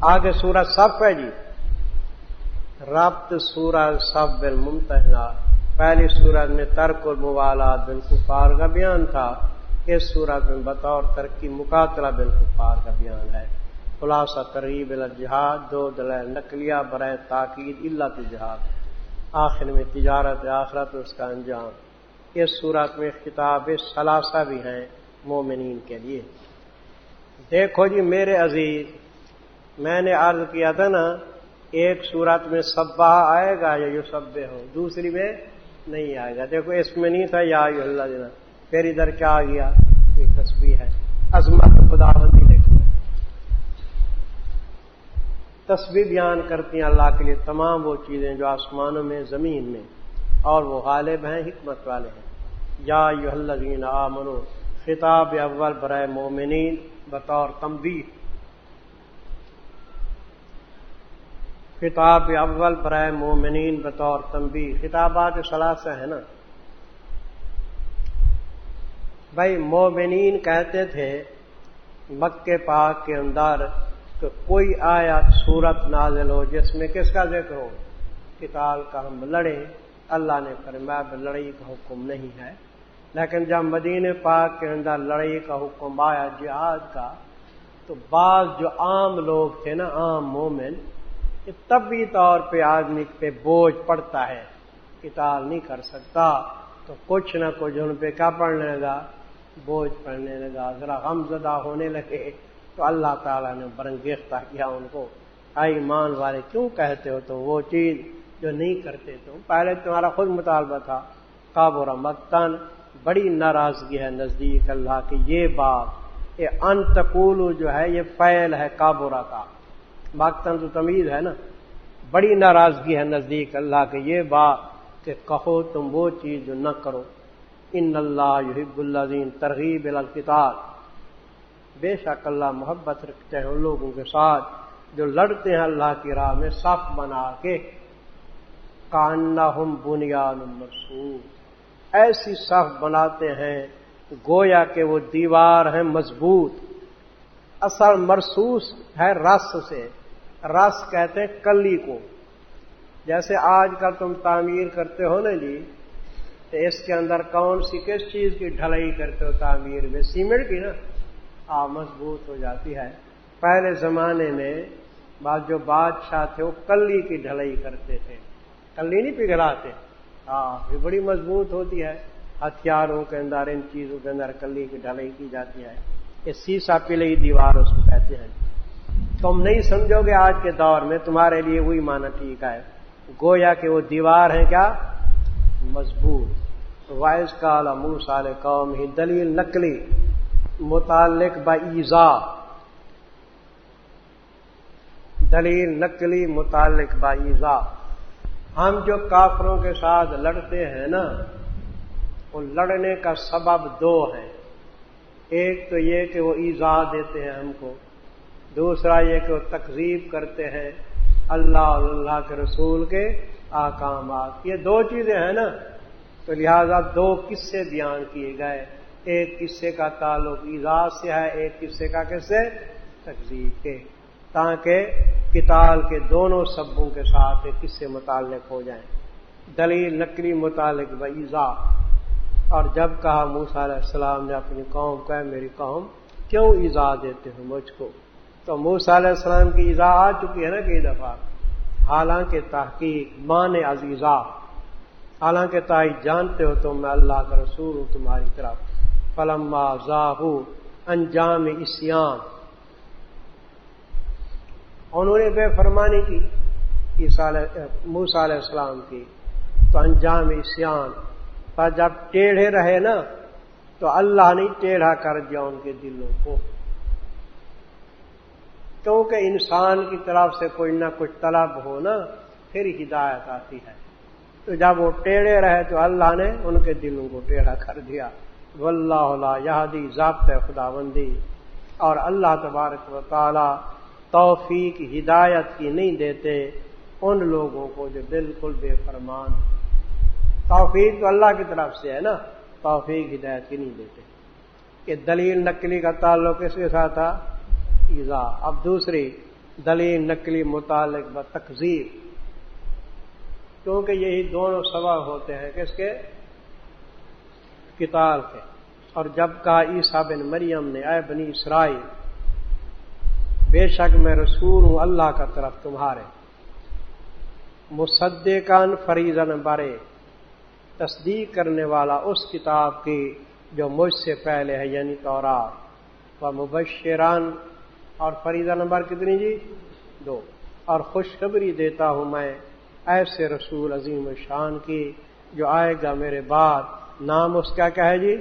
آگے سورہ صف ہے جی، ربط سورہ صف بالممتحنہ، پہلی سورت میں ترک الموالات بالکفار کا بیان تھا، اس سورت میں بطور ترکی مقاتلہ بالکفار کا بیان ہے۔ خلاصہ ترغیب الجہاد، دو دلائل نقلیہ برائے تاکید علت جہاد، آخر میں تجارت آخرت اس کا انجام۔ اس سورت میں خطاب ثلاثہ بھی ہیں مومنین کے لیے۔ دیکھو جی میرے عزیز، میں نے عرض کیا تھا نا، ایک سورت میں سبح آئے گا یا یسبح ہو، دوسری میں نہیں آئے گا۔ دیکھو اس میں نہیں تھا یا ایھا الذین، پھر ادھر کیا آ گیا؟ یہ تسبیح ہے، عظمت خداوندی دیکھنا۔ تسبیح بیان کرتی ہیں اللہ کے لیے تمام وہ چیزیں جو آسمانوں میں زمین میں، اور وہ غالب ہیں، حکمت والے ہیں۔ یا ایھا الذین آمنو، خطاب اول برائے مومنین بطور تنبیہ، خطاب اول برائے مومنین بطور تنبیہ۔ خطابات ثلاثہ ہے نا بھائی، مومنین کہتے تھے مکے پاک کے اندر کہ کوئی آیت سورت نازل ہو جس میں کس کا ذکر ہو؟ قتال کا، ہم لڑیں۔ اللہ نے فرمایا لڑائی کا حکم نہیں ہے، لیکن جب مدینہ پاک کے اندر لڑائی کا حکم آیا جہاد کا، تو بعض جو عام لوگ تھے نا، عام مومن، کہ طبعی طور پہ آدمی پہ بوجھ پڑتا ہے، قتال نہیں کر سکتا، تو کچھ نہ کچھ ان پہ کیا پڑنے لگا؟ بوجھ پڑنے لگا، ذرا غمزدہ ہونے لگے۔ تو اللہ تعالیٰ نے برنگیختہ کیا ان کو، اے ایمان والے کیوں کہتے ہو تو وہ چیز جو نہیں کرتے تم؟ پہلے تمہارا خود مطالبہ تھا، کابر مقتن، بڑی ناراضگی ہے نزدیک اللہ کی یہ بات، یہ ان تقولو جو ہے یہ فعل ہے کابرہ کا، مقتن تو تمیز ہے نا، بڑی ناراضگی ہے نزدیک اللہ کے یہ بات کہ کہو تم وہ چیز جو نہ کرو۔ ان اللہ یحب الذین، ترغیب الی القتال، بے شک اللہ محبت رکھتے ہیں ان لوگوں کے ساتھ جو لڑتے ہیں اللہ کی راہ میں صف بنا کے، کأنہم بنیان مرصوص، ایسی صف بناتے ہیں گویا کہ وہ دیوار ہیں مضبوط۔ اصل مرصوص ہے رس سے، رس کہتے ہیں کلی کو، جیسے آج کل تم تعمیر کرتے ہو نا جی، تو اس کے اندر کون سی کس چیز کی ڈھلائی کرتے ہو تعمیر میں؟ سیمنٹ کی نا، مضبوط ہو جاتی ہے۔ پہلے زمانے میں بعض جو بادشاہ تھے وہ کلی کی ڈھلائی کرتے تھے، کلی نہیں پگھلاتے، یہ بڑی مضبوط ہوتی ہے، ہتھیاروں کے اندر، ان چیزوں کے اندر کلی کی ڈھلائی کی جاتی ہے، یہ سیسا پلئی دیوار اس کو کہتے ہیں۔ تم نہیں سمجھو گے آج کے دور میں، تمہارے لیے وہی معنی ٹھیک ہے، گویا کہ وہ دیوار ہیں کیا؟ مضبوط۔ وَإِذْ قَالَ مُوسَىٰ لِقَوْمِهِ، دلیل نقلی متعلق بَإِیذَا، دلیل نقلی متعلق بَإِیذَا، ہم جو کافروں کے ساتھ لڑتے ہیں نا، وہ لڑنے کا سبب دو ہیں، ایک تو یہ کہ وہ ایذا دیتے ہیں ہم کو، دوسرا یہ کہ وہ تکذیب کرتے ہیں اللہ اور اللہ کے رسول کے احکامات۔ یہ دو چیزیں ہیں نا، تو لہذا دو قصے بیان کیے گئے، ایک قصے کا تعلق ایذا سے ہے، ایک قصے کا کس سے؟ تکذیب کے، تاکہ قتال کے دونوں سببوں کے ساتھ قصے متعلق ہو جائیں۔ دلیل نقلی متعلق بَإِیذَا، اور جب کہا موسیٰ علیہ السلام نے اپنی قوم کو، اے میری قوم کیوں ایذا دیتے ہو مجھ کو؟ تو موسیٰ علیہ السلام کی ایذا آ چکی ہے نا کئی دفعہ، حالانکہ تحقیق مانے از ایذا، حالانکہ تائی جانتے ہو تم میں اللہ کا رسول ہوں تمہاری طرف۔ فلما ذاہو، انجام عصیان، انہوں نے بے فرمانی کی موسیٰ علیہ السلام کی، تو انجام عصیان، پر جب ٹیڑھے رہے نا تو اللہ نے ٹیڑھا کر دیا ان کے دلوں کو، کیونکہ انسان کی طرف سے کوئی نہ کچھ طلب ہو نا پھر ہدایت آتی ہے، تو جب وہ ٹیڑھے رہے تو اللہ نے ان کے دلوں کو ٹیڑھا کر دیا۔ واللہ لا یہدی، ضابطۂ خداوندی، اور اللہ تبارک و تعالی توفیق ہدایت کی نہیں دیتے ان لوگوں کو جو بالکل بے فرمان۔ توفیق تو اللہ کی طرف سے ہے نا، توفیق ہدایت کی نہیں دیتے۔ یہ دلیل نقلی کا تعلق کس کے ساتھ تھا؟ ایذا۔ اب دوسری دلیل نقلی متعلق ب تکذیب، کیونکہ یہی دونوں سبب ہوتے ہیں کس کے؟ قتال کے۔ اور جب کہا عیسیٰ بن مریم نے اے بنی اسرائیل بے شک میں رسول ہوں اللہ کا طرف تمہارے، مصدقاً فریضاً برے، تصدیق کرنے والا اس کتاب کی جو مجھ سے پہلے ہے یعنی تورات، و مبشران، اور فریضہ نمبر کتنی جی؟ 2، اور خوشخبری دیتا ہوں میں ایسے رسول عظیم شان کی جو آئے گا میرے بعد، نام اس کا کیا ہے جی؟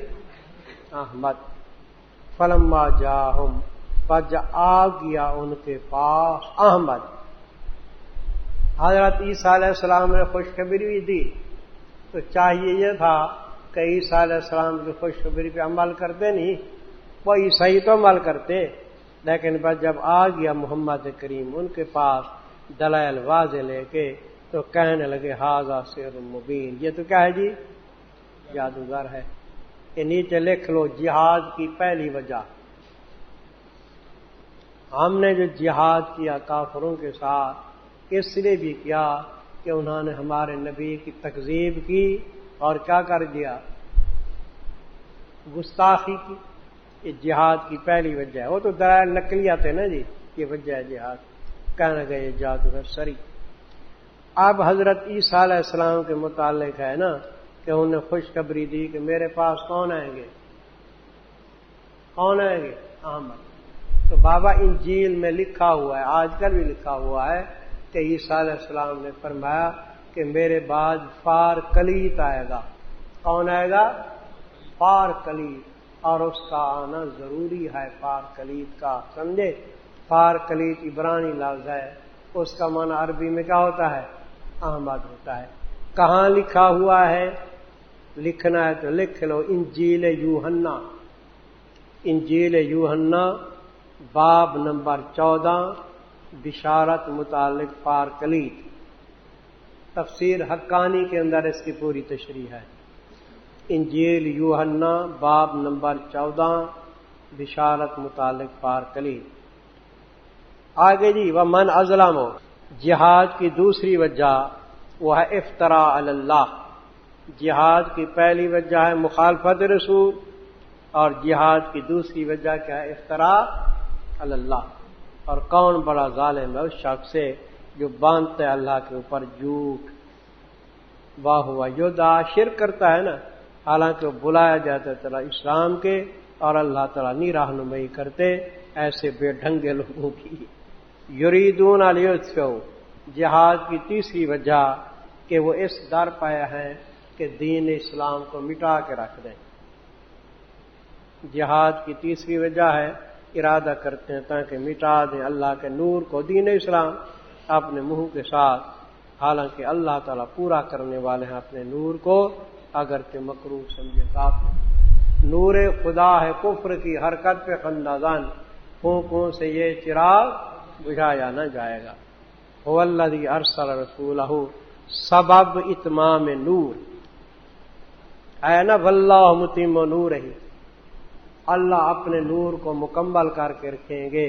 احمد۔ فلما جاہم، پس آ گیا ان کے پاس احمد، حضرت عیسیٰ علیہ السلام نے خوشخبری بھی دی، تو چاہیے یہ تھا کہ عیسیٰ علیہ السلام کی خوشخبری پہ عمل کرتے نہیں، وہ عیسائی تو عمل کرتے، لیکن بس جب آ گیا محمد کریم ان کے پاس دلائل واضح لے کے، تو کہنے لگے ھذا سحر مبین، یہ تو کیا ہے جی؟ جادوگر ہے۔ یہ نیچے لکھ لو جہاد کی پہلی وجہ، ہم نے جو جہاد کیا کافروں کے ساتھ اس لیے بھی کیا کہ انہوں نے ہمارے نبی کی تکذیب کی اور کیا کر دیا؟ گستاخی کی۔ یہ جہاد کی پہلی وجہ ہے، وہ تو دلائل نقلیات ہے نا جی، یہ وجہ ہے جہاد۔ کہنے گئے یہ جادوگر سری۔ اب حضرت عیسیٰ علیہ السلام کے متعلق ہے نا کہ انہوں نے خوشخبری دی کہ میرے پاس کون آئیں گے؟ کون آئیں گے؟ احمد۔ تو بابا انجیل میں لکھا ہوا ہے، آج کل بھی لکھا ہوا ہے کہ عیسیٰ علیہ السلام نے فرمایا کہ میرے بعد فار کلیت آئے گا۔ کون آئے گا؟ فار کلیت، اور اس کا آنا ضروری ہے فار کلیت کا، سمجھے؟ فار کلیت عبرانی لفظ ہے، اس کا معنی عربی میں کیا ہوتا ہے؟ احمد ہوتا ہے۔ کہاں لکھا ہوا ہے؟ لکھنا ہے تو لکھ لو انجیل یوحنا، انجیل یوحنا باب نمبر 14 بشارت متعلق فار کلیت، تفسیر حقانی کے اندر اس کی پوری تشریح ہے۔ انجیل یوحنا باب نمبر 14 بشارت متعلق فار کلیت۔ آگے جی ومن اظلم، جہاد کی دوسری وجہ وہ ہے افتراء علی اللہ۔ جہاد کی پہلی وجہ ہے مخالفت رسول، اور جہاد کی دوسری وجہ کیا ہے؟ افتراء علی اللہ۔ اور کون بڑا ظالم ہے؟ اس شخص سے جو باندھتا ہے اللہ کے اوپر جھوٹ، واہ ہوا یدعا، شرک کرتا ہے نا، حالانکہ وہ بلایا جاتا ہے تعالیٰ اسلام کے، اور اللہ تعالیٰ نہیں رہنمائی کرتے ایسے بے ڈھنگے لوگوں کی۔ یریدون لیطفئوا، جہاد کی تیسری وجہ کہ وہ اس در پایا ہے کہ دین اسلام کو مٹا کے رکھ دیں۔ جہاد کی تیسری وجہ ہے ارادہ کرتے ہیں تاکہ مٹا دیں اللہ کے نور کو، دین اسلام اپنے منہ کے ساتھ، حالانکہ اللہ تعالیٰ پورا کرنے والے ہیں اپنے نور کو، اگر کہ مکروہ سمجھے کافر۔ نور خدا ہے کفر کی حرکت پہ خندازان، پھونکوں سے یہ چراغ بجھایا نہ جائے گا۔ هو الذی ارسل رسولہ، سبب اتمام نور ہے نا، واللہ متم نورہ، اللہ اپنے نور کو مکمل کر کے رکھیں گے۔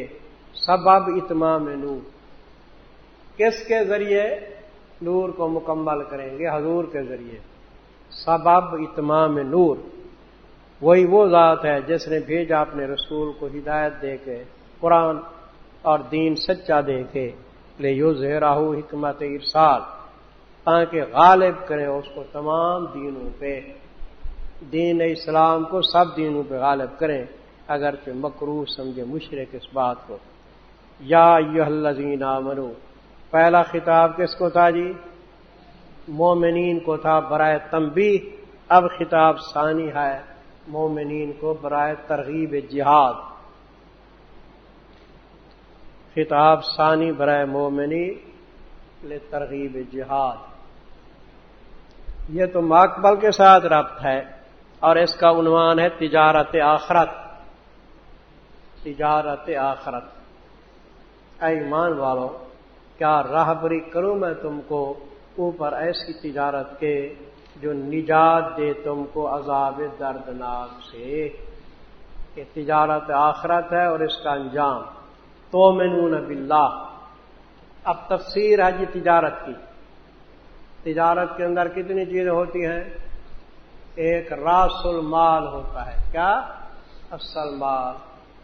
سبب اتمام نور، کس کے ذریعے نور کو مکمل کریں گے؟ حضور کے ذریعے۔ سبب اتمام نور، وہی وہ ذات ہے جس نے بھیجا اپنے رسول کو ہدایت دے کے، قرآن اور دین سچا دے کے، لیظہرہ حکمت ارسال، تاکہ غالب کریں اس کو تمام دینوں پہ، دین اسلام کو سب دینوں پہ غالب کریں، اگرچہ مکروہ سمجھے مشرک اس بات کو۔ یا ایھا الذین آمنوا، پہلا خطاب کس کو تھا جی؟ مومنین کو تھا برائے تنبیہ، اب خطاب ثانی ہے مومنین کو برائے ترغیب جہاد۔ خطاب ثانی برائے مومنین لترغیب جہاد، یہ تو ماقبل کے ساتھ ربط ہے، اور اس کا عنوان ہے تجارت آخرت۔ تجارت آخرت، اے ایمان والو کیا راہبری کروں میں تم کو اوپر ایسی تجارت کے جو نجات دے تم کو عذاب دردناک سے۔ یہ تجارت آخرت ہے اور اس کا انجام تومنون باللہ، اب تفسیر ہے جی تجارت کی. تجارت کے اندر کتنی چیزیں ہوتی ہیں؟ ایک راس المال ہوتا ہے. کیا؟ اصل مال.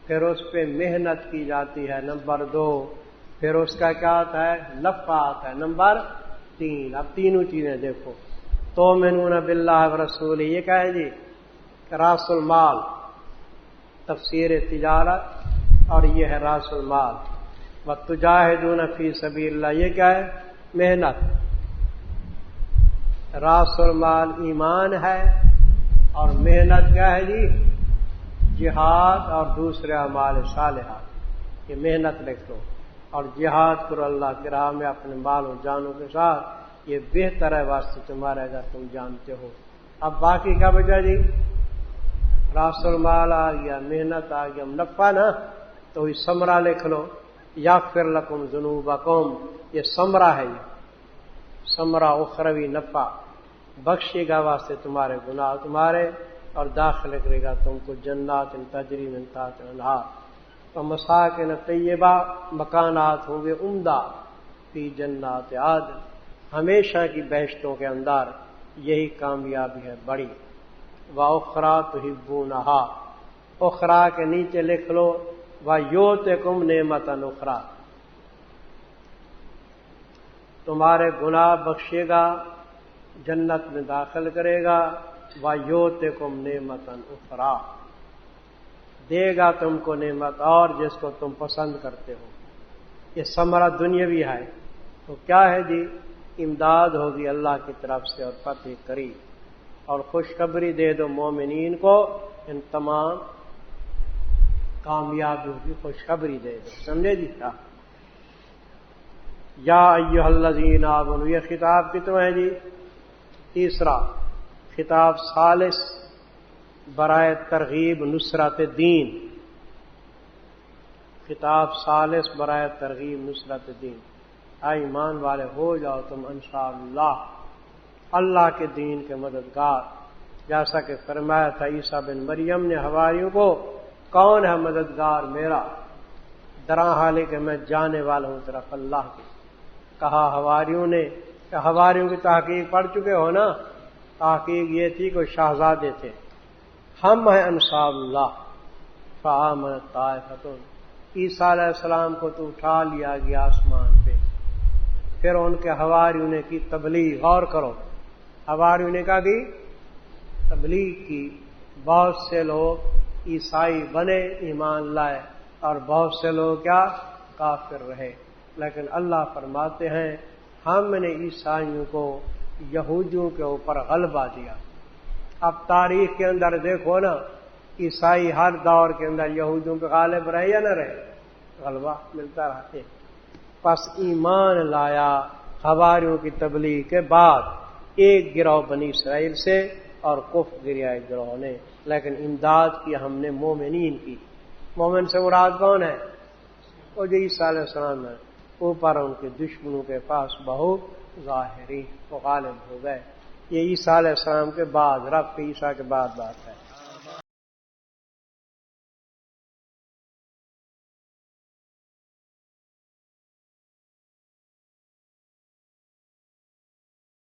پھر اس پہ محنت کی جاتی ہے. نمبر 2 پھر اس کا کیا آتا ہے؟ نفع آتا ہے. نمبر 3. اب تینوں چیزیں دیکھو. تؤمنون باللہ ورسولہ، یہ کیا ہے جی؟ راس المال. تفسیر تجارت اور یہ ہے راس المال. وتجاہدون فی سبیل اللہ، یہ کیا ہے؟ محنت. راس المال ایمان ہے اور محنت کیا ہے جی؟ جہاد اور دوسرے اعمال صالحات. یہ محنت لکھ لو. اور جہاد کرو اللہ کی راہ میں اپنے مال و جانوں کے ساتھ، یہ بہتر ہے واسطے تمہارے اگر تم جانتے ہو. اب باقی کیا بچا جی؟ راس المال آ گیا، محنت آ گیا، نفع نا. تو یہ ثمرہ لکھ لو. یغفر لکم ذنوبکم، یہ ثمرہ ہے. یہ ثمرہ اخروی نفع. بخشے گا واسطے تمہارے گناہ تمہارے، اور داخل کرے گا تم کو جنات تجری من تحتہا الانہار. تو مساکن طیبہ، مکانات ہوں گے عمدہ، فی جنات عدن، ہمیشہ کی بہشتوں کے اندر. یہی کامیابی ہے بڑی. وَأُخْرَىٰ تُحِبُّونَهَا، اخرا کے نیچے لکھ لو وَيُؤْتِكُمْ نِعْمَةً أُخْرَىٰ، تمہارے گناہ بخشے گا، جنت میں داخل کرے گا. وَيُؤْتِكُمْ نِعْمَةً أُخْرَىٰ، دے گا تم کو نعمت اور جس کو تم پسند کرتے ہو. یہ ثمرہ دنیاوی ہے. تو کیا ہے جی؟ امداد ہوگی اللہ کی طرف سے اور فتح قریب. اور خوشخبری دے دو مومنین کو، ان تمام کامیابیوں کی خوشخبری دے دو. سمجھے جی؟ کیا یا ایھا الذین آمنوا، یہ خطاب کتنا ہے جی؟ تیسرا خطاب ثالث برائے ترغیب نصرت دین. خطاب ثالث برائے ترغیب نصرت دین. ایمان والے ہو جاؤ تم انصار اللہ، اللہ کے دین کے مددگار. جیسا کہ فرمایا تھا عیسیٰ بن مریم نے حواریوں کو، کون ہے مددگار میرا، دراں حالے کہ میں جانے والا ہوں طرف اللہ کی. کہا حواریوں نے کہ حواریوں کی تحقیق پڑھ چکے ہو نا. تحقیق یہ تھی کہ شہزادے تھے. ہم ہیں انصار اللہ. فآمنت طائفۃ، عیسیٰ علیہ السلام کو تو اٹھا لیا گیا آسمان پہ. پھر ان کے حواریوں نے کی تبلیغ. غور کرو، حواریوں نے کہا کی تبلیغ کی. بہت سے لوگ عیسائی بنے، ایمان لائے، اور بہت سے لوگ کیا؟ کافر رہے. لیکن اللہ فرماتے ہیں ہم نے عیسائیوں کو یہودیوں کے اوپر غلبہ دیا. اب تاریخ کے اندر دیکھو نا، عیسائی ہر دور کے اندر یہودیوں پہ غالب رہے یا نہ رہے؟ غلبہ ملتا رہتے. پس ایمان لایا حواریوں کی تبلیغ کے بعد ایک گروہ بنی اسرائیل سے اور کفر گریائے گروہ نے. لیکن امداد کی ہم نے مومنین کی. مومن سے مراد کون ہے؟ وہ جو عیسیٰ علیہ السلام ہے. اوپر ان کے دشمنوں کے پاس بہت ظاہری، وہ غالب ہو گئے. یہ عیسیٰ علیہ السلام کے بعد، رب عیسیٰ کے بعد بات ہے.